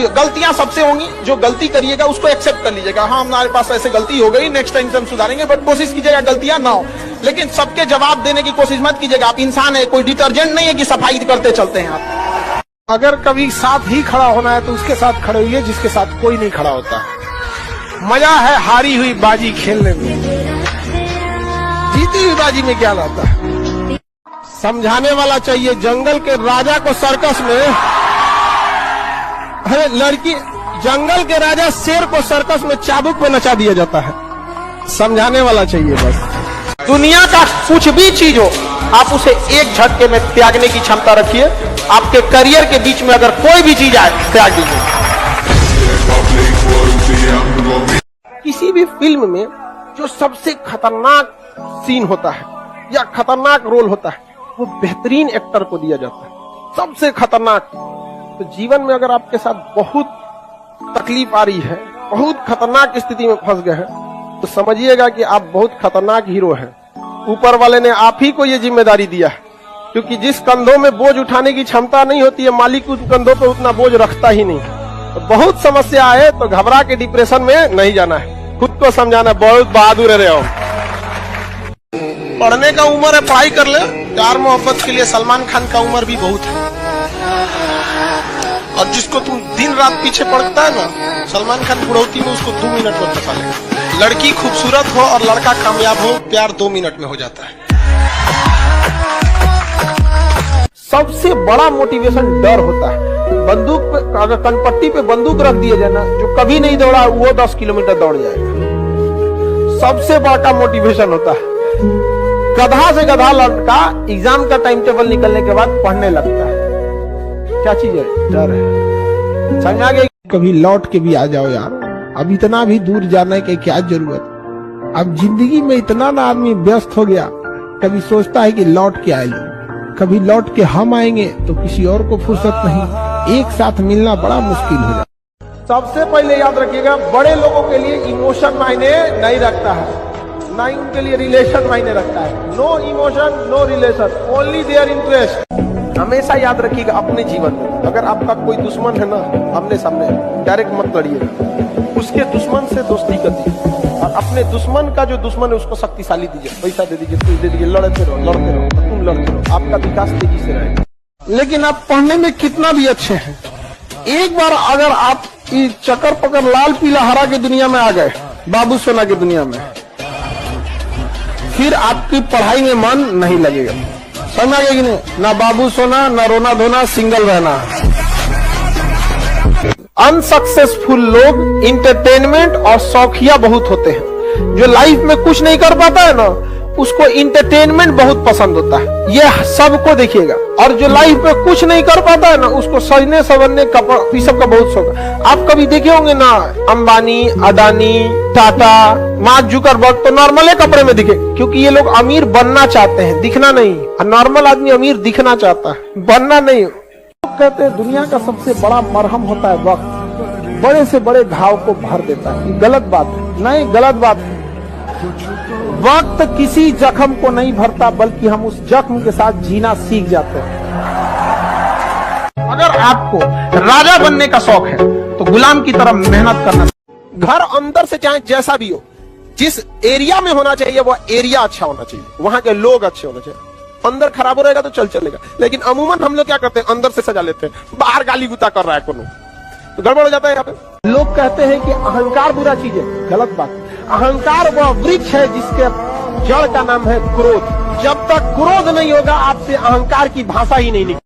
गलतियां सबसे होंगी, जो गलती करिएगा उसको एक्सेप्ट कर लीजिएगा। हाँ, हमारे पास ऐसे गलती हो गई, नेक्स्ट टाइम से हम सुधारेंगे, बट कोशिश कीजिएगा गलतियां ना हो। लेकिन सबके जवाब देने की कोशिश मत कीजिएगा। आप इंसान है, कोई डिटर्जेंट नहीं है कि सफाई करते चलते हैं आप। अगर कभी साथ ही खड़ा होना है तो उसके साथ खड़े हुए जिसके साथ कोई नहीं खड़ा होता। मजा है हारी हुई बाजी खेलने में, जीती हुई बाजी में क्या लाता है। समझाने वाला चाहिए। जंगल के राजा को सर्कस में, अरे लड़की, जंगल के राजा शेर को सर्कस में चाबुक पे नचा दिया जाता है। समझाने वाला चाहिए बस। दुनिया का कुछ भी चीज हो, आप उसे एक झटके में त्यागने की क्षमता रखिए। आपके करियर के बीच में अगर कोई भी चीज आए, त्याग दीजिए। किसी भी फिल्म में जो सबसे खतरनाक सीन होता है या खतरनाक रोल होता है, वो बेहतरीन एक्टर को दिया जाता है, सबसे खतरनाक। तो जीवन में अगर आपके साथ बहुत तकलीफ आ रही है, बहुत खतरनाक स्थिति में फंस गए हैं, तो समझिएगा कि आप बहुत खतरनाक हीरो हैं। ऊपर वाले ने आप ही को ये जिम्मेदारी दिया है, क्योंकि जिस कंधों में बोझ उठाने की क्षमता नहीं होती है, मालिक उस कंधों पर उतना बोझ रखता ही नहीं। तो बहुत समस्या आए तो घबरा के डिप्रेशन में नहीं जाना है, खुद को समझाना। बहुत बहादुर रहे हो। पढ़ने का उम्र है, पढ़ाई कर ले। प्यार मोहब्बत के लिए सलमान खान का उम्र भी बहुत है। और जिसको तुम दिन रात पीछे पड़ता है ना, सलमान खान बुढ़ौती में उसको 2 मिनट में फंसा लेगा। लड़की खूबसूरत हो और लड़का कामयाब हो, प्यार 2 मिनट में हो जाता है। सबसे बड़ा मोटिवेशन डर होता है। बंदूक पे, अगर कनपट्टी पे बंदूक रख दिया जाए ना, जो कभी नहीं दौड़ा वो 10 किलोमीटर दौड़ जाएगा। सबसे बड़ा मोटिवेशन होता है। गधा से गधा लड़का एग्जाम का टाइम टेबल निकलने के बाद पढ़ने लगता है। क्या चीज है? डर है। समझ आ गई? कभी लौट के भी आ जाओ यार। अब इतना भी दूर जाने की क्या जरूरत। अब जिंदगी में इतना ना आदमी व्यस्त हो गया, कभी सोचता है कि लौट के आए लो, कभी लौट के हम आएंगे तो किसी और को फुर्सत नहीं। एक साथ मिलना बड़ा मुश्किल हो जाता। सबसे पहले याद रखिएगा, बड़े लोगों के लिए इमोशन मायने नहीं रखता है, ना ही उनके लिए रिलेशन मायने रखता है। No emotion, no relation, only their interest. हमेशा याद रखिएगा अपने जीवन में, अगर आपका कोई दुश्मन है ना, आमने सामने डायरेक्ट मत लड़िएगा। उसके दुश्मन से दोस्ती कर दीजिए, और अपने दुश्मन का जो दुश्मन है उसको शक्तिशाली दीजिए, पैसा दे दीजिए, कुछ दे दीजिए। लड़ते रहो, तुम लड़ते रहो, आपका विकास तेजी से रहेगा। लेकिन आप पढ़ने में कितना भी अच्छे हैं, एक बार अगर आप चक्कर पकड़ लाल पीला हरा की दुनिया में आ गए, बाबू सोना की दुनिया में, फिर आपकी पढ़ाई में मन नहीं लगेगा। समझ आ गया कि नहीं? ना बाबू सोना, ना रोना धोना, सिंगल रहना। अनसक्सेसफुल लोग इंटरटेनमेंट और शौकिया बहुत होते हैं। जो लाइफ में कुछ नहीं कर पाता है ना, उसको इंटरटेनमेंट बहुत पसंद होता है। ये सबको देखिएगा। और जो लाइफ में कुछ नहीं कर पाता है ना, उसको सजने संवरने ये सब का बहुत शौक है। आप कभी देखे होंगे ना, अंबानी, अदानी, टाटा, मार्क जुकरबर्ग तो नॉर्मल कपड़े में दिखे, क्योंकि ये लोग अमीर बनना चाहते हैं, दिखना नहीं। और नॉर्मल आदमी अमीर दिखना चाहता है, बनना नहीं। लोग कहते हैं दुनिया का सबसे बड़ा मरहम होता है वक्त, बड़े से बड़े घाव को भर देता है। गलत बात है, नहीं गलत बात है। वक्त किसी जख्म को नहीं भरता, बल्कि हम उस जख्म के साथ जीना सीख जाते हैं। अगर आपको राजा बनने का शौक है तो गुलाम की तरह मेहनत करना। घर अंदर से चाहे जैसा भी हो, जिस एरिया में होना चाहिए वो एरिया अच्छा होना चाहिए, वहां के लोग अच्छे होने चाहिए। अंदर खराब हो रहेगा तो चलेगा। लेकिन अमूमन हम लोग क्या करते हैं, अंदर से सजा लेते हैं, बाहर गाली गुता कर रहा है कोनो, तो गड़बड़ हो जाता है। यहाँ पे लोग कहते हैं कि अहंकार बुरा चीज है, गलत बात। अहंकार वह वृक्ष है जिसके जड़ का नाम है क्रोध। जब तक क्रोध नहीं होगा, आपसे अहंकार की भाषा ही नहीं निकलेगी।